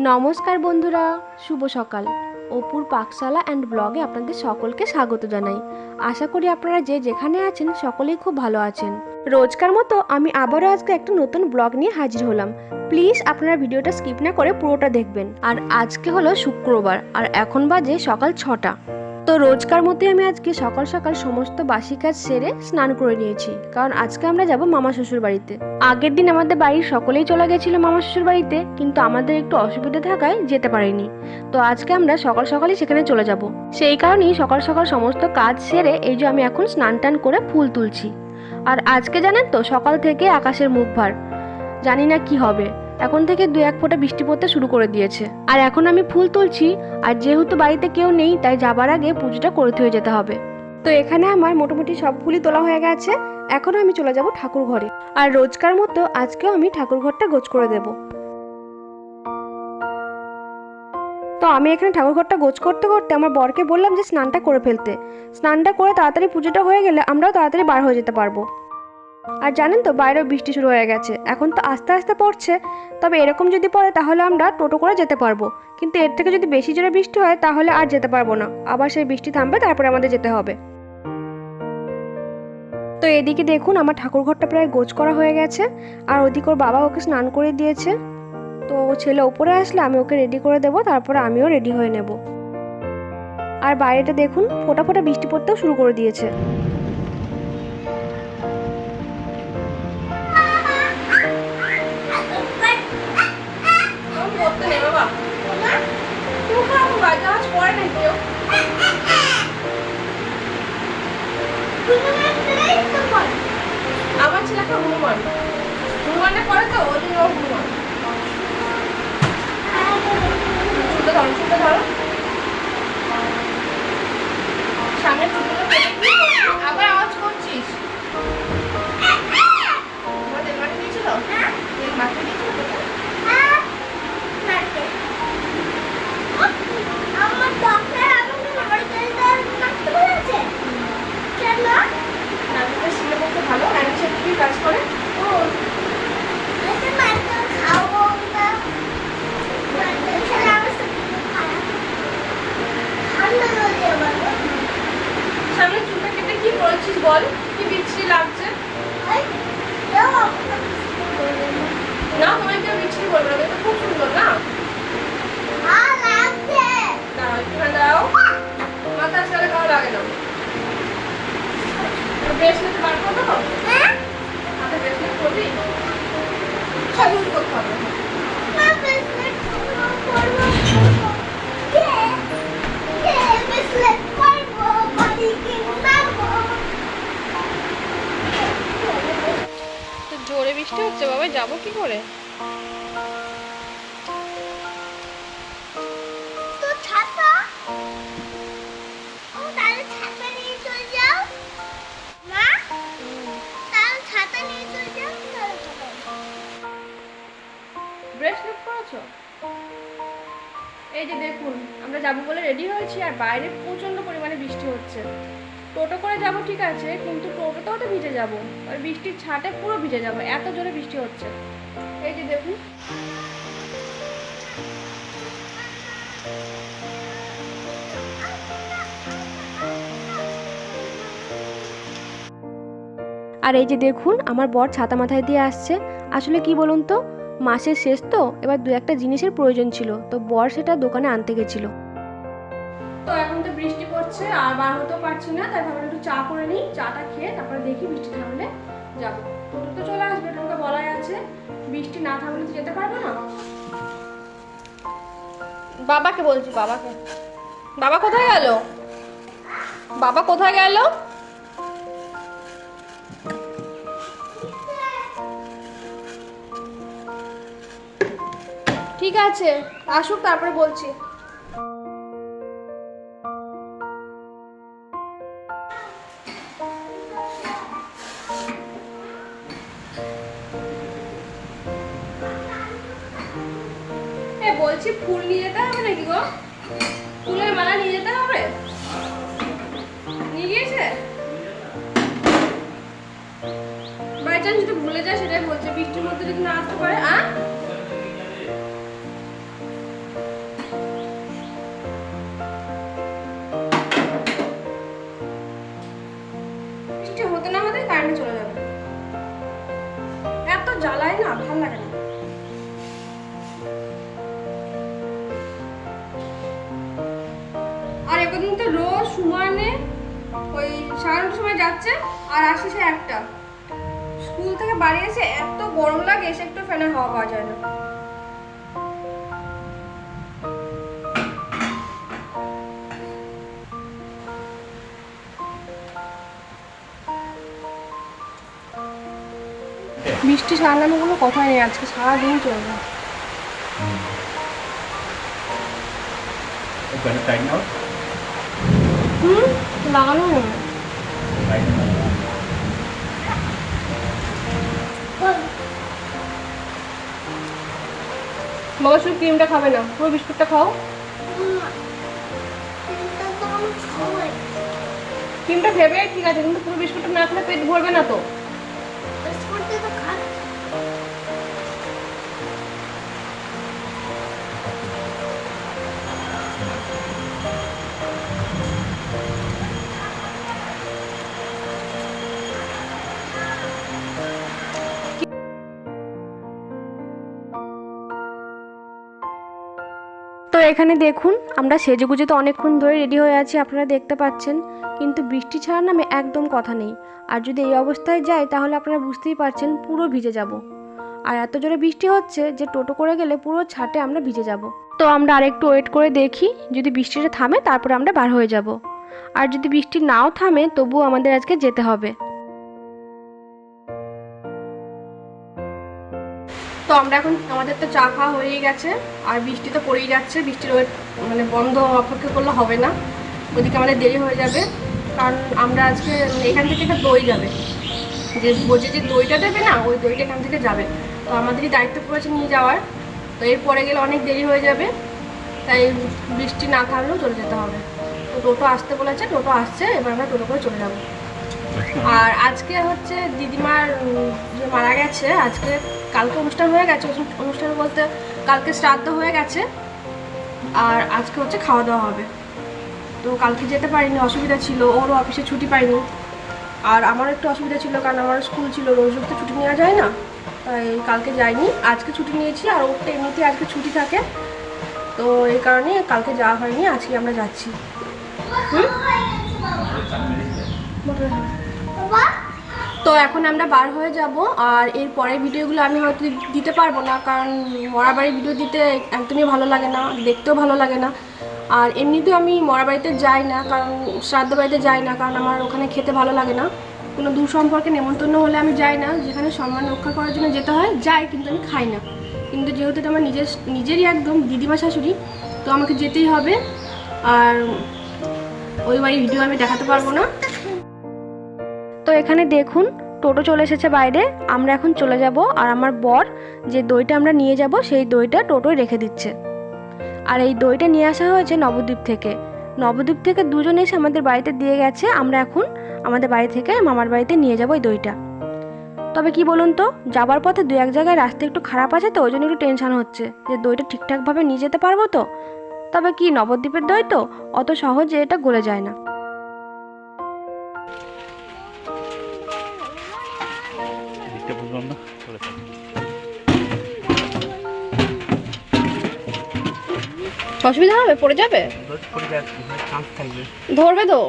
নমস্কার বন্ধুরা, শুভ সকাল। অপুর পাকশালা অ্যান্ড ব্লগে আপনাদের সকলকে স্বাগত জানাই। আশা করি আপনারা যে যেখানে আছেন সকলেই খুব ভালো আছেন। রোজকার মতো আমি আবারও আজকে একটা নতুন ব্লগ নিয়ে হাজির হলাম। প্লিজ আপনারা ভিডিওটা স্কিপ না করে পুরোটা দেখবেন। আর আজকে হলো শুক্রবার, আর এখন বাজে সকাল 6টা। তো রোজকার মতোই আমি আজকে সকাল সকাল সমস্ত বাসি কাজ সেরে স্নান করে নিয়েছি, কারণ আজকে আমরা যাব মামা শ্বশুর বাড়িতে। আগের দিন আমাদের বাড়ির সকলেই চলে গেছিল মামা শ্বশুর বাড়িতে, কিন্তু আমাদের একটু অসুবিধা থাকায় যেতে পারিনি। তো আজকে আমরা সকাল সকালই সেখানে চলে যাব। সেই কারণেই সকাল সকাল সমস্ত কাজ সেরে এই যে আমি এখন স্নান টান করে ফুল তুলছি। আর আজকে জানেন তো, সকাল থেকে আকাশের মুখ ভার, জানি না কি হবে। এখন থেকে 2-1 ফোঁটা বৃষ্টি পড়তে শুরু করে দিয়েছে। আর এখন আমি ফুল তুলছি, আর যেহেতু বাড়িতে কেউ নেই তাই যাবার আগে পুজোটা করতে হয়ে যেতে হবে। তো এখানে আমার মোটামুটি সব ফুলই তোলা হয়ে গেছে। এখন আমি চলে যাব ঠাকুর ঘরে। আর রোজকার মতো আজকেও আমি ঠাকুর ঘরটা গোছ করে দেব। তো আমি এখানে ঠাকুর ঘরটা গোছ করতে করতে আমার বরকে বললাম যে স্নানটা করে ফেলতে। স্নানটা করে তাড়াতাড়ি পুজোটা হয়ে গেলে আমরাও তাড়াতাড়ি বার হয়ে যেতে পারবো। আর জানেন তো, বাইরেও বৃষ্টি শুরু হয়ে গেছে। এখন তো আস্তে আস্তে পড়ছে, তবে এরকম যদি পড়ে তাহলে আমরা টোটো করে যেতে পারবো। কিন্তু এর থেকে যদি বেশি জোরে বৃষ্টি হয় তাহলে আর যেতে পারবো না। আবার সেই বৃষ্টি থামবে, তারপরে আমাদের যেতে হবে। তো এদিকে দেখুন, আমার ঠাকুর ঘরটা প্রায় গোছ করা হয়ে গেছে। আর ওদিকে ওর বাবা ওকে স্নান করে দিয়েছে। তো ছেলে ওপরে আসলে আমি ওকে রেডি করে দেবো, তারপরে আমিও রেডি হয়ে নেব। আর বাইরেটা দেখুন, ফোঁটা ফোঁটা বৃষ্টি পড়তেও শুরু করে দিয়েছে। আমার ছেলেকে হনুমানটা করে তো ওই জন্য হনুমান। চুলটা ধরো সামনে, আবার আওয়াজ করছিস। তেল মাটি দিয়েছিল, তেল মাটি দিয়েছিল। আমার ডক্টর আমাকে নড়তেল মারতে বলেছে কেন? নামটা শিলে করতে ভালো, অ্যান্টিসেপ্টিক কাজ করে। ও আচ্ছা, মারতে খাওয়াবো না, মারতে খেলে আমার শরীর খারাপ ঠান্ডা লাগে। আমার সামনে চুলটা কেটে কি করেছিস বল, কি বিচ্ছিরি লাগছে। না, তোমায় কেউ বিচ্ছিরি বলবে না, এটা খুব সুন্দর না। দাও মাথা আসলে খাওয়া লাগে না। ব্রেসলেট বার করবো, হাতে ব্রেসলেট করবি, সব ইউজ করতে হবে। তো জোরে বৃষ্টি হচ্ছে বাবা, যাবো কি করে? ব্রেসলেট পরেছো? এই যে দেখুন, আমরা যাবো বলে রেডি হয়েছি, আর বাইরে প্রচন্ড পরিমাণে বৃষ্টি হচ্ছে। টোটো করে যাবো ঠিক আছে, কিন্তু টোটোতেও তো ভিজে যাবো, আর বৃষ্টির ছাটে পুরো ভিজে যাবো, এত জোরে বৃষ্টি হচ্ছে। এই যে দেখুন, আর এই যে দেখুন আমার বর ছাতা মাথায় দিয়ে আসছে। আসলে কি বলুন তো, মাসের শেষ তো, এবার 2-1টা জিনিসের প্রয়োজন ছিল, তো বর সেটা দোকানে আনতে গেছিল। তো এখন তো বৃষ্টি পড়ছে আর বার হতেও পারছি না, তাই ভাবলাম একটু চা করে নিই। চাটা খেয়ে তারপরে দেখি বৃষ্টি থামলে যাবো। টোটো তো চলে আসবে, টোটোকে বলাই আছে। বৃষ্টি না থামলে তো যেতে পারবো না। বাবাকে বলছি, বাবাকে। বাবা কোথায় গেল? বাবা কোথায় গেল? ঠিক আছে, আসুক তারপরে বলছি। বলছি ফুল নিয়ে যেতে হবে নাকি গো? ফুলের মালা নিয়ে যেতে হবে? নিয়ে গিয়েছে? বাই চান্স যদি ভুলে যায় সেটাই বলছে, বৃষ্টির মধ্যে মধ্যে যদি না আসতে পারে বৃষ্টি হতে না হতে কারেন্ট চলে যাবে। এত জ্বালায় না, ভালো লাগে না। আর একদিন তো রোজ সমানে ওই 9:30 সময় যাচ্ছে আর আসে সে 1টা। স্কুল থেকে বাড়ি এসে এত গরম লাগে, এসে একটু ফ্যানের হাওয়া পাওয়া যায় না। বৃষ্টি সারানো কোনো কথাই নেই, আজকে সারাদিন চলবে। লাগানো হবে বাবা, শুধু ক্রিমটা খাবে না, পুরো বিস্কুটটা খাও। ক্রিমটা ভেবে ঠিক আছে, কিন্তু পুরো বিস্কুটটা না খেলে পেট ভরবে না তো। তো এখানে দেখুন, আমরা সেজেগুজে তো অনেকক্ষণ ধরে রেডি হয়ে আছি, আপনারা দেখতে পাচ্ছেন, কিন্তু বৃষ্টি ছাড়ার নামে একদম কথা নেই। আর যদি এই অবস্থায় যাই তাহলে আপনারা বুঝতেই পারছেন পুরো ভিজে যাব। আর এত জোরে বৃষ্টি হচ্ছে যে টোটো করে গেলে পুরো ছাটে আমরা ভিজে যাব। তো আমরা আরেকটু ওয়েট করে দেখি, যদি বৃষ্টিটা থামে তারপরে আমরা বার হয়ে যাব। আর যদি বৃষ্টি নাও থামে তবুও আমাদের আজকে যেতে হবে। তো আমরা এখন, আমাদের তো চা খাওয়া হয়েই গেছে আর বৃষ্টি তো পড়েই যাচ্ছে। বৃষ্টির মানে বন্ধ অপেক্ষা করলে হবে না, ওদিকে আমাদের দেরি হয়ে যাবে। কারণ আমরা আজকে এখান থেকে একটা দই যাবে, যে বোঝে যে দইটা দেবে না, ওই দইটা এখান থেকে যাবে। তো আমাদেরই দায়িত্ব পড়েছে নিয়ে যাওয়ার। তো এরপরে গেলে অনেক দেরি হয়ে যাবে, তাই বৃষ্টি না থামলেও চলে যেতে হবে। তো টোটো আসতে বলেছে, টোটো আসছে, এবার আমরা টোটো করে চলে যাবো। আর আজকে হচ্ছে দিদিমার যে মারা গেছে, আজকে কালকে অনুষ্ঠান হয়ে গেছে, অনুষ্ঠান বলতে কালকে শ্রাদ্ধ হয়ে গেছে, আর আজকে হচ্ছে খাওয়া দাওয়া হবে। তো কালকে যেতে পারিনি, অসুবিধা ছিল, ওরও অফিসে ছুটি পাইনি, আর আমারও একটু অসুবিধা ছিল কারণ আমার স্কুল ছিল, রোজ রোজ তো ছুটি নেওয়া যায় না, তাই কালকে যাইনি। আজকে ছুটি নিয়েছি, আর ওর তো এমনিতেই আজকে ছুটি থাকে, তো এই কারণে কালকে যাওয়া হয়নি, আজকে আমরা যাচ্ছি। তো এখন আমরা বার হয়ে যাব, আর এর পরের ভিডিওগুলো আমি হয়তো দিতে পারবো না, কারণ মরাবাড়ির ভিডিও দিতে একদমই ভালো লাগে না, দেখতেও ভালো লাগে না। আর এমনিতেও আমি মরাবাড়িতে যাই না, কারণ শ্রাদ্ধ বাড়িতে যাই না, কারণ আমার ওখানে খেতে ভালো লাগে না। কোনো দূর সম্পর্কে নেমন্তন্ন হলে আমি যাই না, যেখানে সম্মান রক্ষা করার জন্য যেতে হয় যাই, কিন্তু আমি খাই না। কিন্তু যেহেতু এটা আমার নিজেরই একদম দিদিমা শাশুড়ি, তো আমাকে যেতেই হবে, আর ওই বাড়ির ভিডিও আমি দেখাতে পারবো না। তো এখানে দেখুন, টোটো চলে এসেছে বাইরে, আমরা এখন চলে যাব। আর আমার বর যে দইটা আমরা নিয়ে যাব সেই দইটা টোটোয় রেখে দিচ্ছে। আর এই দইটা নিয়ে আসা হয়েছে নবদ্বীপ থেকে। নবদ্বীপ থেকে দুজন এসে আমাদের বাড়িতে দিয়ে গেছে, আমরা এখন আমাদের বাড়ি থেকে মামার বাড়িতে নিয়ে যাব এই দইটা। তবে কি বলুন তো, যাবার পথে 2-1 জায়গায় রাস্তা একটু খারাপ আছে, তো ওই জন্য একটু টেনশন হচ্ছে যে দইটা ঠিকঠাকভাবে নিয়ে যেতে পারবো তো। তবে কি, নবদ্বীপের দই তো অত সহজে এটা গলে যায় না। অসুবিধা হবে, পড়ে যাবে, ধরবে তো,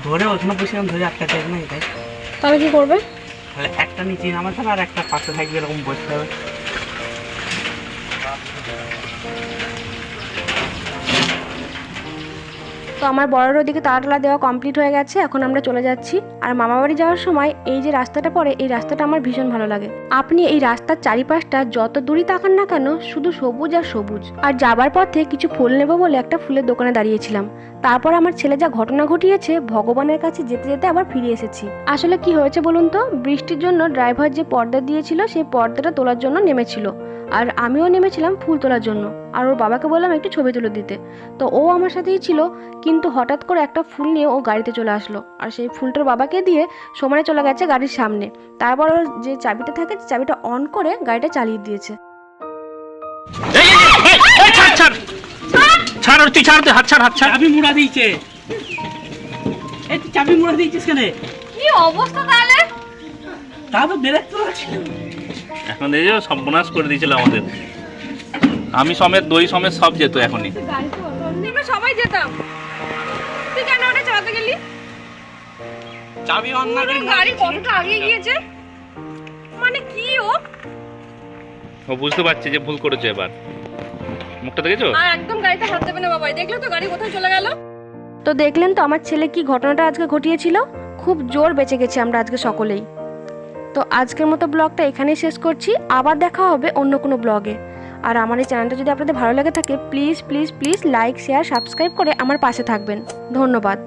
ধরে ওখানে বসে ধরে আটকা থাকবে না, এটাই তাহলে কি করবে? তাহলে একটা নিচে নামাতে হবে আর একটা পাশে থাকবে, এরকম বসতে হবে। তো আমার বড়ের ওদিকে তালা দেওয়া কমপ্লিট হয়ে গেছে, এখন আমরা চলে যাচ্ছি। আর মামা বাড়ি যাওয়ার সময় এই যে রাস্তাটা পড়ে, এই রাস্তাটা আমার ভীষণ ভালো লাগে। আপনি এই রাস্তার চারিপাশটা যত দূরই তাকান না কেন, শুধু সবুজ আর সবুজ। আর যাবার পথে কিছু ফুল নেব বলে একটা ফুলের দোকানে দাঁড়িয়েছিলাম। তারপর আমার ছেলে যা ঘটনা ঘটিয়েছে, ভগবানের কাছে যেতে যেতে আবার ফিরে এসেছি। আসলে কি হয়েছে বলুন তো, বৃষ্টির জন্য ড্রাইভার যে পর্দা দিয়েছিল সেই পর্দাটা তোলার জন্য নেমেছিল, আর আমিও নেমেছিলাম ফুল তোলার জন্য। আর ওর বাবাকে বললাম একটু ছবি তুলে দিতে। তো ও আমার সাথেই ছিল, কিন্তু হঠাৎ করে একটা ফুল নিয়ে ও গাড়িতে চলে আসলো, আর সেই ফুলটার বাবাকে দিয়ে সমানে চলে গেছে গাড়ির সামনে। তারপর ওর যে চাবিটা থাকে চাবিটা অন করে গাড়িটা চালিয়ে দিয়েছে। চাবি মুড়া দিয়েছে। এই তুই চাবি মুড়া দিয়েছিস কেন? কি অবস্থা তাহলে? তা তো ব্রেক তো ছিল। এখন এই যে সর্বনাশ করে দিয়েছিল আমাদের। আমি সমেত, দই সমেত সব যেত এখনই। আমরা সবাই যেতাম, তুই কেন ওটা চালাতে গেলি? চাবি অন না করে গাড়ি কতটা আগে গিয়েছে, মানে কি ও বুঝতে পারছি যে ভুল করেছে। এবার মুখটা দেখেছো? আর একদম গাড়িতে হাত দেবে না বাবাই, দেখলে তো গাড়ি কোথায় চলে গেল। তো দেখলেন তো আমার ছেলে কি ঘটনাটা আজকে ঘটিয়েছিল। খুব জোর বেঁচে গেছি আমরা আজকে সকলেই। তো আজকের মতো ব্লগটা এখানেই শেষ করছি, আবার দেখা হবে অন্য কোনো ব্লগে। আর আমার এই চ্যানেলটা যদি আপনাদের ভালো লাগে থাকে please please please like share subscribe করে আমার পাশে থাকবেন। ধন্যবাদ।